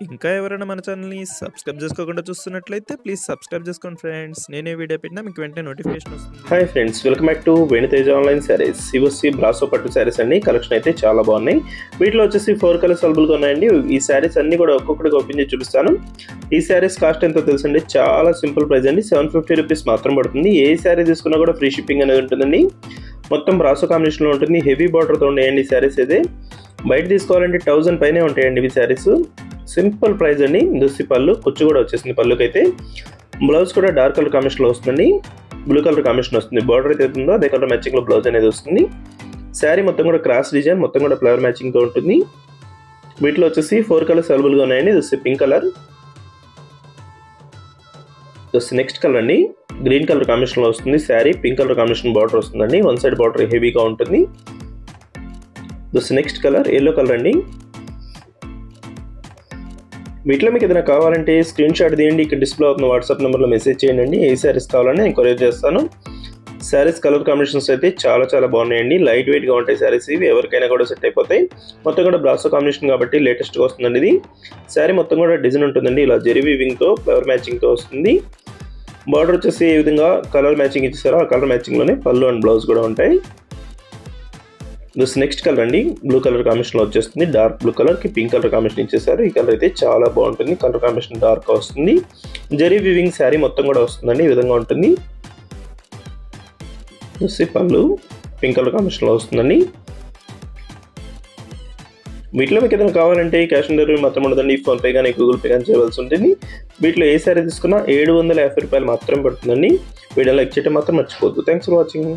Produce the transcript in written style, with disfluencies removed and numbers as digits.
ఇంకా ఎవరైనా మన ఛానల్‌ని సబ్స్క్రైబ్ చేసుకోకుండా చూస్తున్నట్లయితే ప్లీజ్ సబ్స్క్రైబ్ చేసుకోండి ఫ్రెండ్స్. నేనే వీడియో పెట్టినా మీకు వెంటనే నోటిఫికేషన్ వస్తుంది. Hi friends, welcome back to వెను తేజ ఆన్లైన్ సారీస్. ఇవొచ్చి బ్రాసో పట్టు సారీస్ అండి. కలెక్షన్ అయితే చాలా బాగున్నాయి. వీటిలో వచ్చేసి 4 కలర్స్ అవైలబుల్గా ఉన్నాయండి. ఈ సారీస్ అన్ని కూడా ఒక్కొక్కటిగా ఓపెన్ చేసి చూపిస్తాను. ఈ సారీస్ కాస్ట్ ఎంతో తెలుసండి, చాలా సింపుల్ ప్రైస్ అండి. 750 రూపీస్ మాత్రం పడుతుంది. ఏ సారీ తీసుకున్నా కూడా ఫ్రీ షిప్పింగ్ అనేది ఉంటుందండి. మొత్తం బ్రాసో కాంబినేషన్లో ఉంటుంది. హెవీ బార్డర్తో ఉన్నాయండి ఈ సారీస్ అయితే. బయట తీసుకోవాలంటే 1000 పైనే ఉంటాయండి ఇవి సారీస్. సింపుల్ ప్రైస్ అండి. దుస్సి పళ్ళు కుచ్చు కూడా వచ్చేసింది పళ్ళుకైతే. బ్లౌజ్ కూడా డార్క్ కలర్ కాంబినేషన్లో వస్తుందండి. బ్లూ కలర్ కాంబినేషన్ వస్తుంది. బార్డర్ అయితే ఉందో అదే కలర్ మ్యాచింగ్లో బ్లౌజ్ అనేది వస్తుంది. శారీ మొత్తం కూడా క్రాస్ డిజైన్, మొత్తం కూడా ఫ్లవర్ మ్యాచింగ్తో ఉంటుంది. వీటిలో వచ్చేసి 4 కలర్స్ అవైలబుల్గా ఉన్నాయండి. దుస్సి పింక్ కలర్, నెక్స్ట్ కలర్ అండి గ్రీన్ కలర్ కాంబినేషన్లో వస్తుంది. Sari pink colour combination border వస్తుందండి. వన్ సైడ్ బార్డర్ హెవీగా ఉంటుంది. నెక్స్ట్ కలర్ ఎల్లో కలర్ అండి. వీటిలో మీకు ఏదైనా కావాలంటే స్క్రీన్ షాట్ తీయండి. ఇక్కడ డిస్ప్లే అవుతున్న వాట్సాప్ నెంబర్లో మెసేజ్ చేయండి. ఏ శారీస్ కావాలని నేను కొరియర్ చేస్తాను. శారీస్ కలర్ కాంబినేషన్స్ అయితే చాలా చాలా బాగున్నాయండి. లైట్ వెయిట్గా ఉంటాయి శారీస్. ఇవి ఎవరికైనా కూడా సెట్ అయిపోతాయి. మొత్తం కూడా బ్రాసో కాంబినేషన్ కాబట్టి లేటెస్ట్గా వస్తుందండి ఇది. శారీ మొత్తం కూడా డిజైన్ ఉంటుందండి. ఇలా జెరీ వీవింగ్తో ఫ్లవర్ మ్యాచింగ్తో వస్తుంది. బార్డర్ వచ్చేసి ఏ విధంగా కలర్ మ్యాచింగ్ ఇచ్చేసారో ఆ కలర్ మ్యాచింగ్లోనే పళ్ళు అండ్ బ్లౌజ్ కూడా ఉంటాయి. నెక్స్ట్ కలర్ అండి బ్లూ కలర్ కాంబినేషన్లో వచ్చేస్తుంది. డార్క్ బ్లూ కలర్కి పింక్ కలర్ కాంబినేషన్ ఇచ్చేసారు. ఈ కలర్ అయితే చాలా బాగుంటుంది. కలర్ కాంబినేషన్ డార్క్ వస్తుంది. జరీ వీవింగ్ శారీ మొత్తం కూడా వస్తుందండి. ఈ విధంగా ఉంటుంది. పళ్ళు పింక్ కలర్ కాంబినేషన్లో వస్తుందండి. వీటిలో మీకు ఏదైనా కావాలంటే క్యాష్ ఆన్ డెలివరీ మాత్రం ఉండదండి. ఫోన్పే కానీ గూగుల్ పే కానీ చేయవలసి ఉంటుంది. వీటిలో ఏ శారీ తీసుకున్నా 750 రూపాయలు మాత్రం పడుతుందండి. వీడియో లైక్ చేయడం మాత్రం మర్చిపోవద్దు. Thanks for watching.